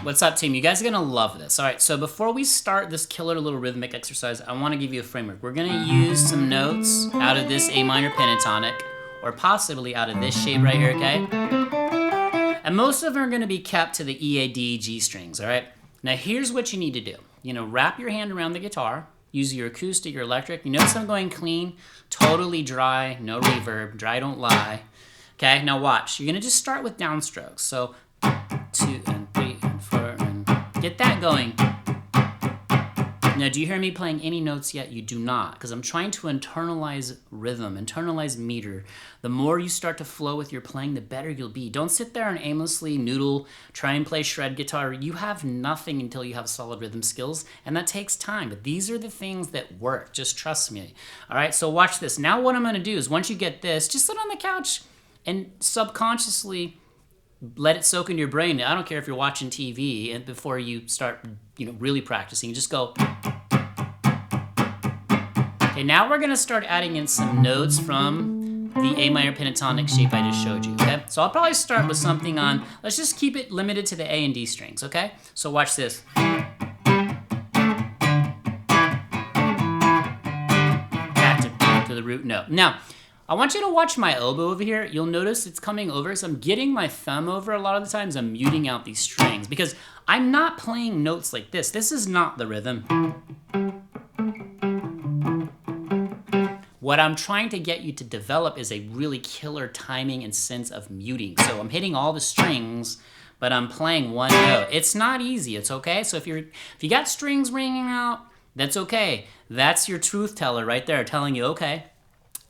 What's up, team? You guys are gonna love this. All right, so before we start this killer little rhythmic exercise, I wanna give you a framework. We're gonna use some notes out of this A minor pentatonic, or possibly out of this shape right here, okay? And most of them are gonna be kept to the E, A, D, G strings, all right? Now here's what you need to do. Wrap your hand around the guitar, use your acoustic, your electric. You notice I'm going clean, totally dry, no reverb, dry don't lie. Okay, now watch. You're gonna just start with downstrokes. So 2 and 3 and 4 and get that going. Now, do you hear me playing any notes yet? You do not, because I'm trying to internalize rhythm, internalize meter. The more you start to flow with your playing, the better you'll be. Don't sit there and aimlessly noodle, try and play shred guitar. You have nothing until you have solid rhythm skills, and that takes time. But these are the things that work. Just trust me. All right, so watch this. Now what I'm going to do is once you get this, just sit on the couch and subconsciously let it soak into your brain. I don't care if you're watching TV and before you start, really practicing, just go. Okay, now we're gonna start adding in some notes from the A minor pentatonic shape I just showed you, okay? So I'll probably start with something on, let's just keep it limited to the A and D strings, okay? So watch this. Back to the root note. Now, I want you to watch my elbow over here. You'll notice it's coming over, so I'm getting my thumb over a lot of the times. I'm muting out these strings because I'm not playing notes like this. This is not the rhythm. What I'm trying to get you to develop is a really killer timing and sense of muting. So I'm hitting all the strings, but I'm playing one note. It's not easy, it's okay. So if you got strings ringing out, that's okay. That's your truth teller right there telling you, okay,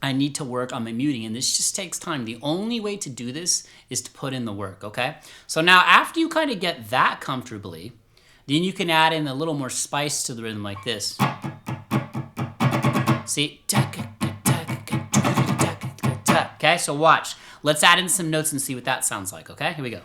I need to work on my muting, and this just takes time. The only way to do this is to put in the work, okay? So now after you kind of get that comfortably, then you can add in a little more spice to the rhythm like this. See? Okay, so watch. Let's add in some notes and see what that sounds like, okay? Here we go.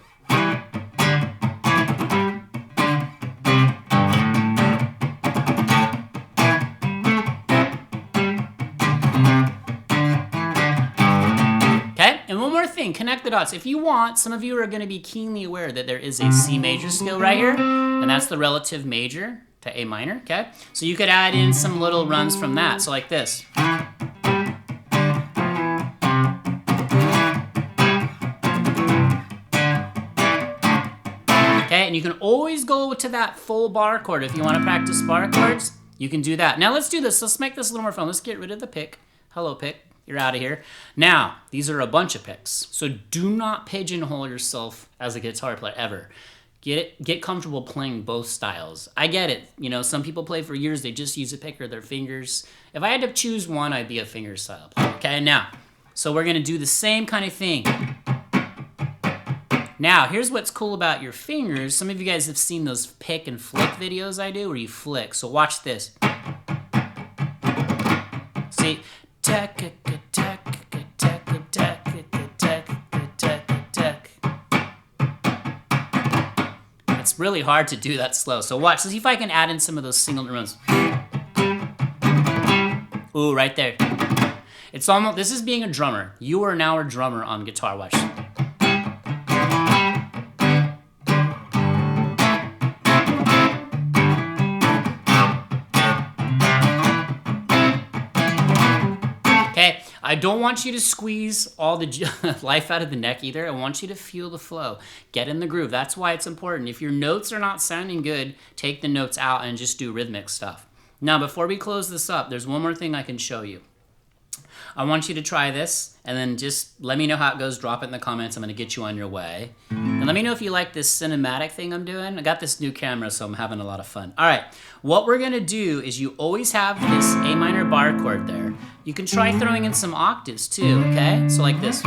Connect the dots. If you want, some of you are going to be keenly aware that there is a C major scale right here, and that's the relative major to A minor, okay? So you could add in some little runs from that, so like this. Okay, and you can always go to that full bar chord. If you want to practice bar chords, you can do that. Now let's do this. Let's make this a little more fun. Let's get rid of the pick. Hello, pick. You're out of here. Now, these are a bunch of picks, so do not pigeonhole yourself as a guitar player ever. Get comfortable playing both styles. I get it. Some people play for years, they just use a pick or their fingers. If I had to choose one, I'd be a finger style player. Okay, now, so we're gonna do the same kind of thing. Now, here's what's cool about your fingers. Some of you guys have seen those pick and flick videos I do where you flick. So watch this. See? It's really hard to do that slow. So watch, let's see if I can add in some of those single runs. Ooh, right there. It's almost, this is being a drummer. You are now a drummer on guitar, watch. I don't want you to squeeze all the life out of the neck either. I want you to feel the flow. Get in the groove. That's why it's important. If your notes are not sounding good, take the notes out and just do rhythmic stuff. Now, before we close this up, there's one more thing I can show you. I want you to try this, and then just let me know how it goes. Drop it in the comments. I'm going to get you on your way. And let me know if you like this cinematic thing I'm doing. I got this new camera, so I'm having a lot of fun. All right, what we're going to do is you always have this A minor bar chord there. You can try throwing in some octaves too, okay? So like this.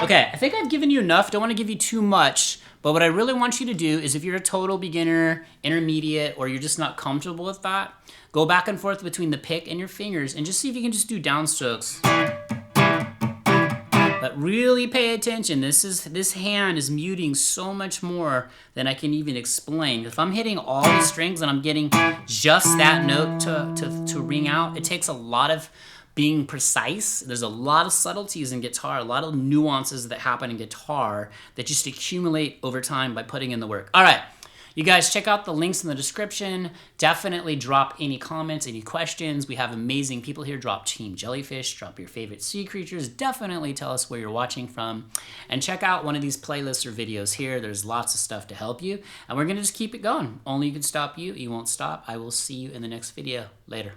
Okay, I think I've given you enough. Don't want to give you too much, but what I really want you to do is if you're a total beginner, intermediate, or you're just not comfortable with that, go back and forth between the pick and your fingers and just see if you can just do downstrokes. But really pay attention. This hand is muting so much more than I can even explain. If I'm hitting all the strings and I'm getting just that note to ring out, it takes a lot of being precise. There's a lot of subtleties in guitar, a lot of nuances that happen in guitar that just accumulate over time by putting in the work. All right. You guys check out the links in the description. Definitely drop any comments, any questions. We have amazing people here. Drop Team Jellyfish, drop your favorite sea creatures. Definitely tell us where you're watching from. And check out one of these playlists or videos here. There's lots of stuff to help you. And we're gonna just keep it going. Only you can stop you, you won't stop. I will see you in the next video. Later.